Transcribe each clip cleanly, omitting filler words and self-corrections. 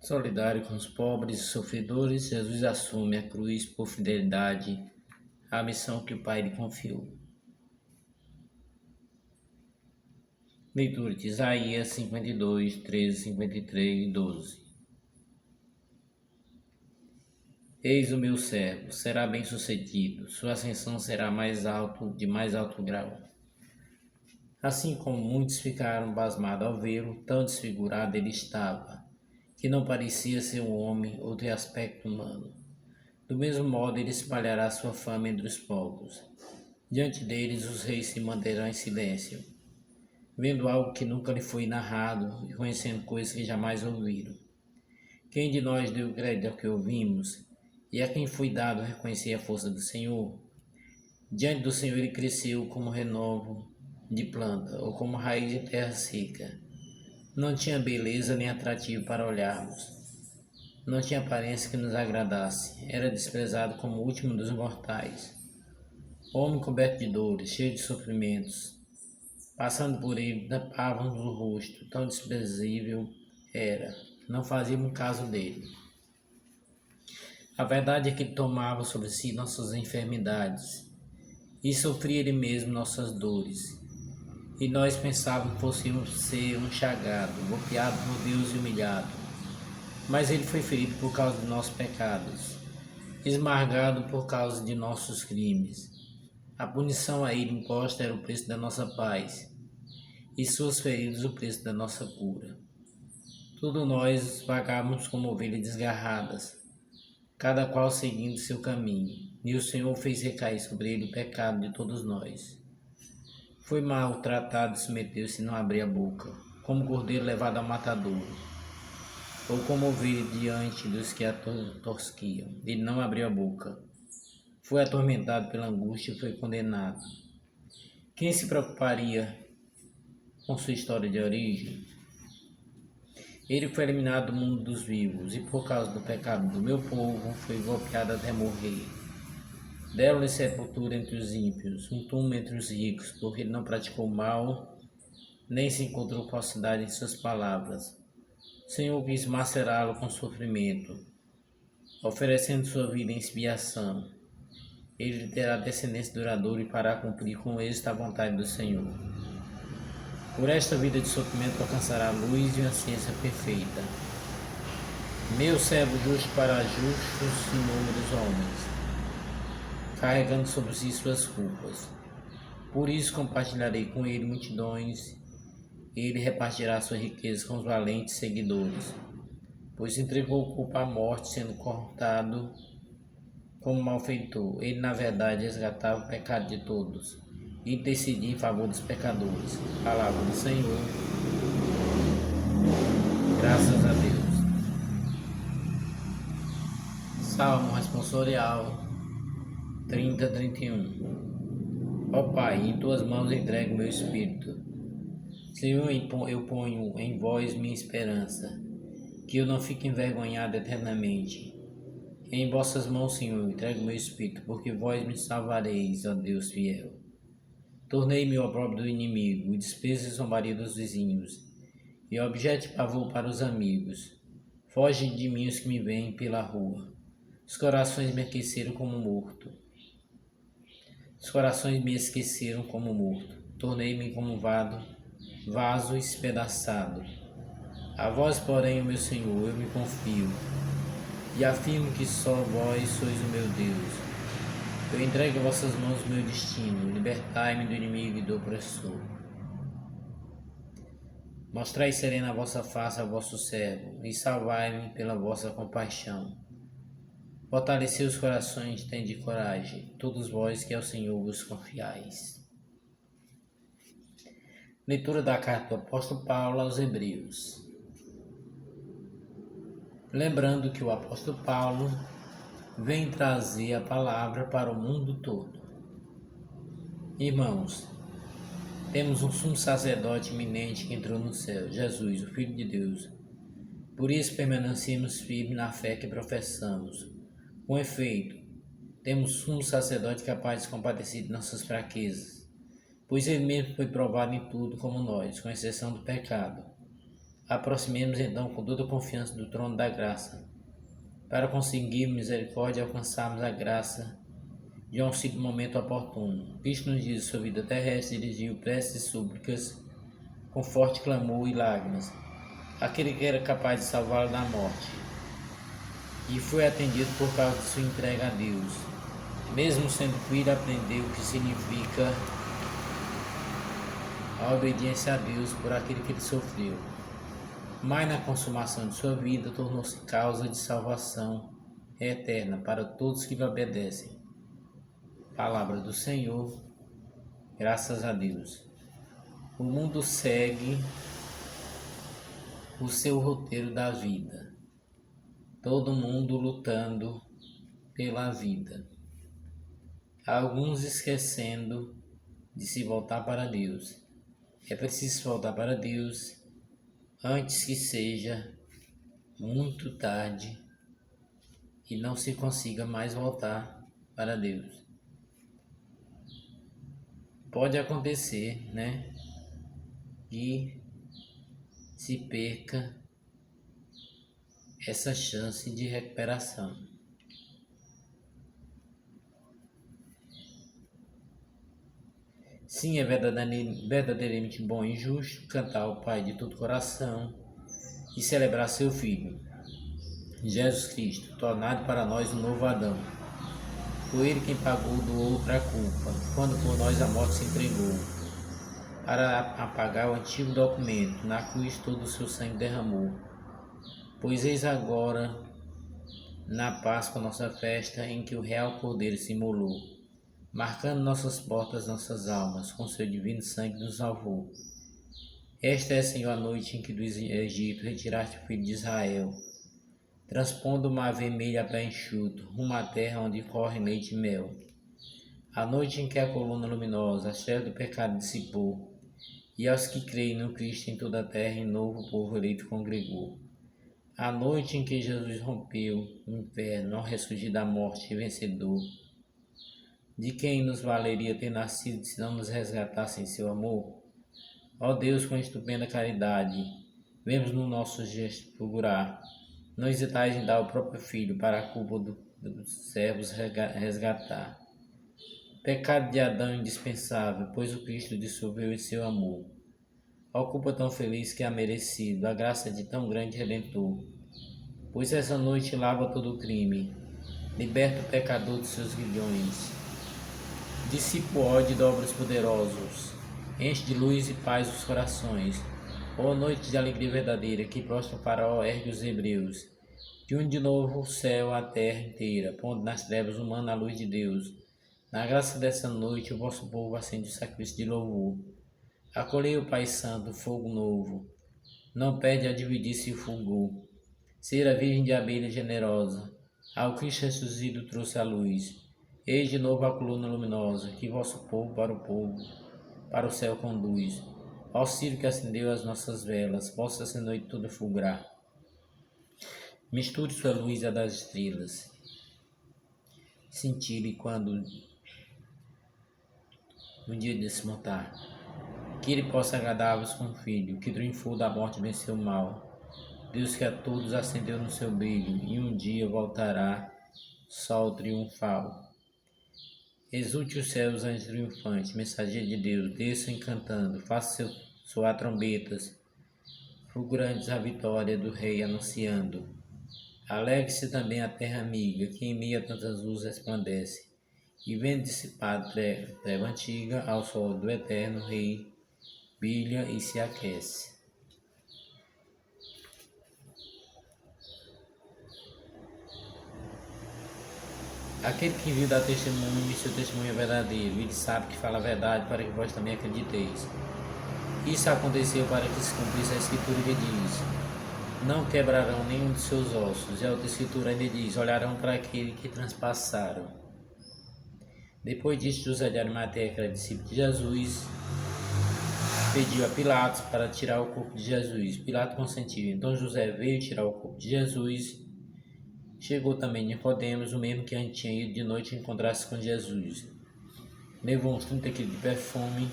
Solidário com os pobres e sofredores, Jesus assume a cruz por fidelidade à missão que o Pai lhe confiou. Leitura de Isaías 52, 13, 53 e 12. Eis o meu servo, será bem-sucedido, sua ascensão será de mais alto grau. Assim como muitos ficaram pasmados ao vê-lo, tão desfigurado ele estava, que não parecia ser um homem ou ter aspecto humano. Do mesmo modo, ele espalhará sua fama entre os povos. Diante deles, os reis se manterão em silêncio, vendo algo que nunca lhe foi narrado e conhecendo coisas que jamais ouviram. Quem de nós deu crédito ao que ouvimos, e a quem foi dado reconhecer a força do Senhor? Diante do Senhor ele cresceu como renovo de planta, ou como raiz de terra seca. Não tinha beleza nem atrativo para olharmos. Não tinha aparência que nos agradasse. Era desprezado como o último dos mortais. Homem coberto de dores, cheio de sofrimentos. Passando por ele, tapávamos o rosto, tão desprezível era. Não fazíamos caso dele. A verdade é que ele tomava sobre si nossas enfermidades e sofria ele mesmo nossas dores. E nós pensávamos que fôssemos ser um chagado, golpeado por Deus e humilhado. Mas ele foi ferido por causa de nossos pecados, esmagado por causa de nossos crimes. A punição a ele imposta era o preço da nossa paz, e suas feridas o preço da nossa cura. Todos nós vagávamos como ovelhas desgarradas, cada qual seguindo seu caminho, e o Senhor fez recair sobre ele o pecado de todos nós. Foi maltratado e submeteu-se e não abria a boca, como cordeiro levado ao matadouro, ou como ovelha diante dos que a tosquiam. Ele não abriu a boca. Foi atormentado pela angústia e foi condenado. Quem se preocuparia com sua história de origem? Ele foi eliminado do mundo dos vivos, e por causa do pecado do meu povo, foi golpeado até morrer. Deram-lhe sepultura entre os ímpios, um túmulo entre os ricos, porque ele não praticou mal, nem se encontrou falsidade em suas palavras. O Senhor quis macerá-lo com sofrimento, oferecendo sua vida em expiação. Ele terá descendência duradoura e fará cumprir com êxito a vontade do Senhor. Por esta vida de sofrimento alcançará a luz e a ciência perfeita. Meu servo justo para justos inúmeros homens, carregando sobre si suas culpas. Por isso compartilharei com ele multidões, ele repartirá sua riqueza com os valentes seguidores, pois entregou o corpo à morte, sendo cortado como malfeitor. Ele, na verdade, resgatava o pecado de todos e decidia em favor dos pecadores. Palavra do Senhor. Graças a Deus. Salmo responsorial 30, 31. Ó Pai, em tuas mãos entrego meu espírito. Senhor, eu ponho em vós minha esperança, que eu não fique envergonhado eternamente. Em vossas mãos, Senhor, entrego meu espírito, porque vós me salvareis, ó Deus fiel. Tornei-me o opróbrio do inimigo, o desprezo e zombaria dos vizinhos, e objeto de pavor para os amigos. Foge de mim os que me veem pela rua. Os corações me aqueceram como morto. Os corações me esqueceram como morto. Tornei-me como vaso espedaçado. A vós, porém, ó meu Senhor, eu me confio, e afirmo que só vós sois o meu Deus. Eu entrego em vossas mãos o meu destino, libertai-me do inimigo e do opressor. Mostrai serena a vossa face ao vosso servo, e salvai-me pela vossa compaixão. Fortalecei os corações, tende coragem, todos vós que ao Senhor vos confiais. Leitura da carta do apóstolo Paulo aos Hebreus. Lembrando que o apóstolo Paulo vem trazer a palavra para o mundo todo. Irmãos, temos um sumo sacerdote iminente que entrou no céu, Jesus, o Filho de Deus. Por isso permanecemos firmes na fé que professamos. Com efeito, temos sumo sacerdote capaz de se compadecer de nossas fraquezas, pois ele mesmo foi provado em tudo como nós, com exceção do pecado. Aproximemos então com toda a confiança do trono da graça, para conseguir misericórdia e alcançarmos a graça de auxílio no momento oportuno. Cristo nos dias de sua vida terrestre dirigiu preces e súplicas com forte clamor e lágrimas, aquele que era capaz de salvá-lo da morte, e foi atendido por causa de sua entrega a Deus. Mesmo sendo filho, aprendeu o que significa a obediência a Deus por aquele que ele sofreu. Mas na consumação de sua vida, tornou-se causa de salvação eterna para todos que lhe obedecem. Palavra do Senhor, graças a Deus. O mundo segue o seu roteiro da vida, todo mundo lutando pela vida, alguns esquecendo de se voltar para Deus. É preciso voltar para Deus antes que seja muito tarde e não se consiga mais voltar para Deus. Pode acontecer, que se perca essa chance de recuperação. Sim, é verdadeiramente bom e justo cantar ao Pai de todo coração e celebrar seu Filho, Jesus Cristo, tornado para nós um novo Adão. Foi Ele quem pagou do outra culpa, quando por nós a morte se entregou, para apagar o antigo documento, na cruz todo o seu sangue derramou. Pois eis agora, na Páscoa, nossa festa, em que o real Cordeiro se imolou, marcando nossas portas, nossas almas, com seu divino sangue nos salvou. Esta é, Senhor, a noite em que do Egito retiraste o filho de Israel, transpondo o mar vermelho a pé enxuto, rumo à terra onde corre leite e mel. A noite em que a coluna luminosa as trevas do pecado dissipou, e aos que creem no Cristo em toda a terra em novo povo eleito congregou. A noite em que Jesus rompeu o inferno ao ressurgir da morte vencedor, de quem nos valeria ter nascido se não nos resgatasse em seu amor? Ó Deus, com estupenda caridade, vemos no nosso gesto fulgurar. Não hesitais em dar o próprio Filho para a culpa dos servos resgatar. Pecado de Adão indispensável, pois o Cristo dissolveu em seu amor. Ó culpa tão feliz que há merecido a graça de tão grande Redentor. Pois essa noite lava todo o crime, liberta o pecador dos seus grilhões, dissipa o ódio e dobra os poderosos, enche de luz e paz os corações. Ó noite de alegria verdadeira, que prostra o faraó ergue os hebreus, que une de novo o céu a terra inteira, pondo nas trevas humanas a luz de Deus. Na graça dessa noite o vosso povo acende o sacrifício de louvor. Acolhei o Pai Santo, fogo novo, não perde a dividir-se o fulgor. Ser a Virgem de abelha generosa, ao Cristo ressuscitado trouxe a luz. Eis de novo a coluna luminosa, que vosso povo, para o céu conduz. Ó Ciro que acendeu as nossas velas, possa essa noite toda fulgurar. Misture sua luz à das estrelas. Cintile quando no dia de se montar. Que ele possa agradar-vos com o Filho, que triunfou da morte e venceu o mal. Deus que a todos acendeu no seu brilho, e um dia voltará, sol triunfal. Exulte os céus, anjos triunfantes, mensageiro de Deus, desçam encantando, faça soar trombetas, fulgurantes a vitória do Rei anunciando. Alegre-se também a terra amiga, que em meio a tantas luzes resplandece, e vendo dissipado treva antiga, ao sol do eterno Rei, brilha e se aquece. Aquele que viu dá testemunho e seu testemunho é verdadeiro, ele sabe que fala a verdade para que vós também acrediteis. Isso aconteceu para que se cumprisse a escritura que diz: não quebrarão nenhum de seus ossos. E a outra escritura ainda diz: olharão para aquele que transpassaram. Depois disso, José de Arimateia, que era discípulo de Jesus, pediu a Pilatos para tirar o corpo de Jesus. Pilatos consentiu. Então José veio tirar o corpo de Jesus. Chegou também Nicodemos, o mesmo que antes tinha ido de noite encontrar-se com Jesus. Levou uns 30 quilos de perfume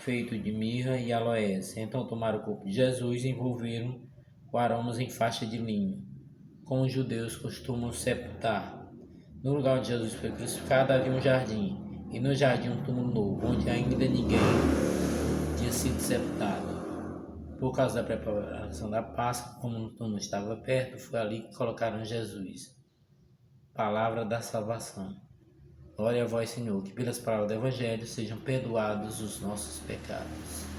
feito de mirra e aloés. Então tomaram o corpo de Jesus e envolveram o aromas em faixa de linho, como os judeus costumam sepultar. No lugar onde Jesus foi crucificado havia um jardim, e no jardim um túmulo novo, onde ainda ninguém tinha sido sepultado. Por causa da preparação da Páscoa, como o túmulo estava perto, foi ali que colocaram Jesus. Palavra da salvação. Glória a vós, Senhor, que pelas palavras do Evangelho sejam perdoados os nossos pecados.